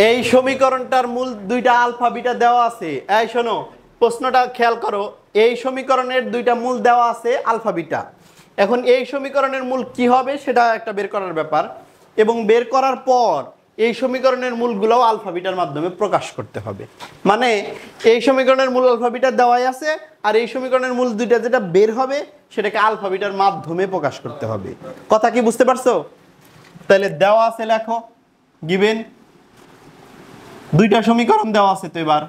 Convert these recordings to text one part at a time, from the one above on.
এই সমীকরণটার মূল দুইটা আলফা বিটা দেওয়া আছে। এই শোনো, প্রশ্নটা খেয়াল করো। এই সমীকরণের দুইটা মূল দেওয়া আছে আলফা বিটা। এখন এই সমীকরণের মূল কি হবে সেটা একটা বের করার ব্যাপার, এবং বের করার পর এই সমীকরণের মূলগুলোও আলফা বিটার মাধ্যমে প্রকাশ করতে হবে। মানে এই সমীকরণের মূল আলফা বিটা দেওয়াই আছে, আর এই সমীকরণের মূল দুইটা যেটা বের হবে সেটাকে আলফা বিটার মাধ্যমে প্রকাশ করতে হবে। কথা কি বুঝতে পারছো? তাহলে দেওয়া আছে, লেখো গিভেন দুইটা সমীকরণ দেওয়া আছে। তো এবার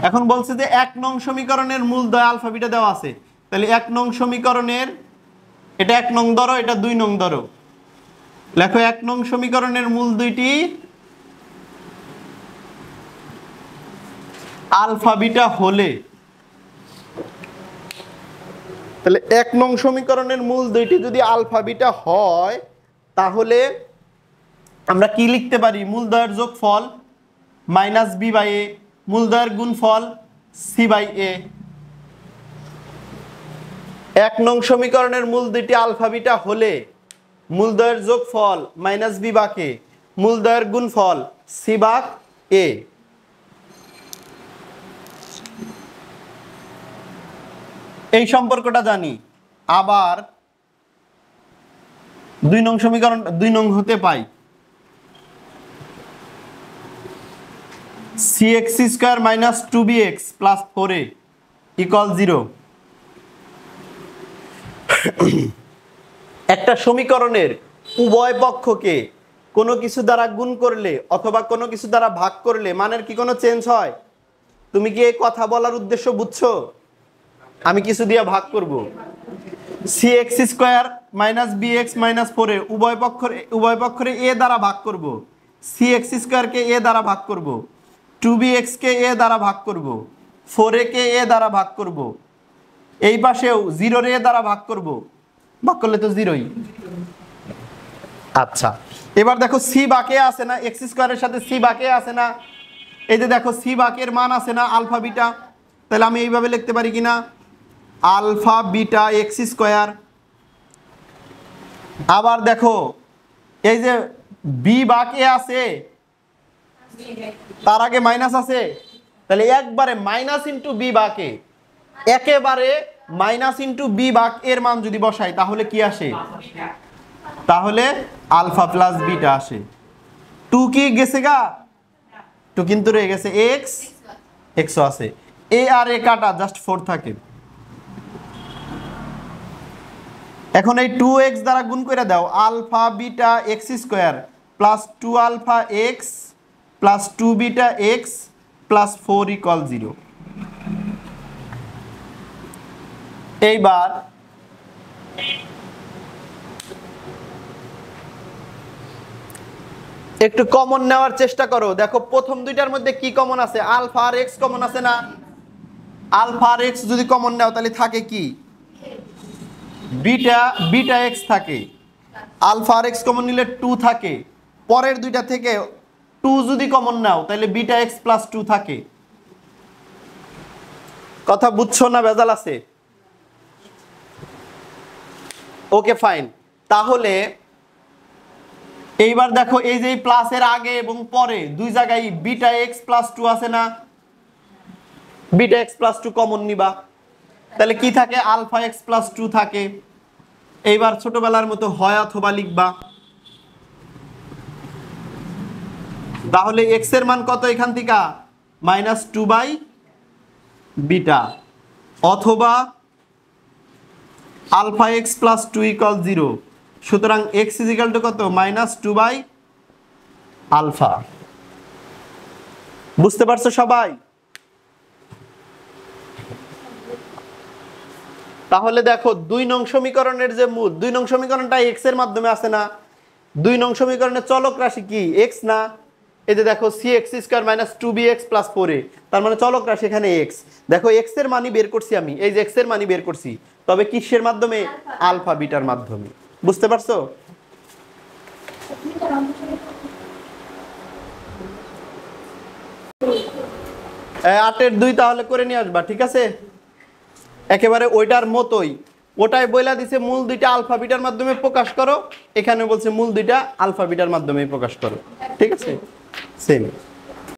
এখন বলছে যে 1 নং সমীকরণের মূল দ্বয় আলফা বিটা দেওয়া আছে। তাহলে 1 নং সমীকরণের, এটা 1 নং ধরো, এটা 2 নং ধরো। লেখো 1 নং সমীকরণের মূল দুইটি আলফা বিটা হলে, তাহলে 1 নং সমীকরণের মূল দুইটি যদি আলফা বিটা হয় তাহলে আমরা কি লিখতে পারি? মূলদ্বয়ের যোগফল মাইনাস বি বাই এ, মূলদ্বয়ের গুণফল সি বাই এ। 1 নং সমীকরণের মূল দুইটি আলফা বিটা হলে মূলদ্বয়ের যোগফল মাইনাস বি বাক এ, মূলদ্বয়ের গুণফল সি বাক এ। এই সম্পর্কটা জানি। আবার 2 নং সমীকরণ 2 নং হতে পাই cx square minus 2bx plus 4a equal 0। একটা সমীকরণের উভয় পক্ষকে কোনো কিছু দ্বারা গুণ করলে অথবা কোনো কিছু দ্বারা ভাগ করলে মানের কি কোনো চেঞ্জ হয়? তুমি কি এই কথা বলার উদ্দেশ্য বুঝছো? আমি কিছু দিয়ে ভাগ করব, cx square minus bx minus 4a উভয় পক্ষরে a দ্বারা ভাগ করব, cx স্কয়ার কে a দ্বারা ভাগ করব, 2bx কে a দ্বারা ভাগ করব, 4a কে a দ্বারা ভাগ করব, এই পাশেও 0 রে a দ্বারা ভাগ করব। ভাগ করলে তো 0ই। আচ্ছা, এবার দেখো c বাকে আছে না, x স্কয়ারের সাথে c বাকে আছে না? এই যে দেখো c বাকের মান আছে না আলফা বিটা। তাহলে আমি এইভাবে লিখতে পারি কিনা, আলফা বিটা এক্স স্কয়ার। আবার দেখো এই যে বি বাকে আছে, তার আগে মাইনাস আছে, তাহলে একবারে মাইনাস ইন্টু বি বাকে, একেবারে মাইনাস ইন্টু বি বাক এর মান যদি বসাই তাহলে কি আসে? তাহলে আলফা প্লাস বিটা আসে। 2 কি গেছে গা? 2 কিন্তু রয়ে গেছে, এক্স এক্সও আছে, এ আর এ কাটা জাস্ট 4 থাকে। এখন এই 2x দ্বারা গুণ করে দাও, alpha beta x square plus 2 alpha x plus 2 beta x plus 4 equal 0। এইবার একটু কমন নেওয়ার চেষ্টা করো। দেখো প্রথম দুইটার মধ্যে কি কমন আছে? আলফা আর এক্স কমন আছে না? আলফা আর এক্স যদি কমন নাও তাহলে থাকে কি? বিটা এক্স থাকে। আলফা আর এক্স কমন নিলে 2 থাকে। পরের দুইটা থেকে 2 যদি কমন নাও তাহলে বিটা এক্স প্লাস 2 থাকে। কথা বুঝছো না ভেজাল আছে? Okay fine. তাহলে এইবার দেখো এই যে প্লাসের আগে এবং পরে দুই জায়গায় বিটা এক্স প্লাস 2 আছে না? বিটা এক্স প্লাস 2 কমন নিবা, তাহলে কি থাকে? আলফা এক্স প্লাস 2 থাকে। এইবার ছোটবেলার মতো হয় অথবা লিখবা। তাহলে এক্স এর মান কত এখান থেকে? -2 বাই বিটা, অথবা আলফা এক্স প্লাস 2 ইকুয়াল 0। সুতরাং এক্স ইজ ইকুয়াল টু কত? -2 বাই আলফা। বুঝতে পারছো সবাই? তাহলে দেখো 2 নং সমীকরণের যে মূল, 2 নং সমীকরণটা এক্স এর মাধ্যমে আছে না? 2 নং সমীকরণের চলক রাশি কি? এক্স না? এই যে দেখো cx square minus 2bx plus 4a, তার মানে চলক রাশি এখানে এক্স। দেখো এক্স এর মানই বের করছি আমি, এই যে এক্স এর মানই বের করছি, তবে কিসের মাধ্যমে? আলফা বিটার মাধ্যমে। বুঝতে পারছো? 8 এর 2 তাহলে করে নিয়ে আসবা, ঠিক আছে? একেবারে ওইটার মতোই ওটাই বইলা দিছে মূল দুইটা আলফা বিটার মাধ্যমে প্রকাশ করো, এখানে বলছে মূল দুইটা আলফা বিটার মাধ্যমে প্রকাশ করো। ঠিক আছে, সেম।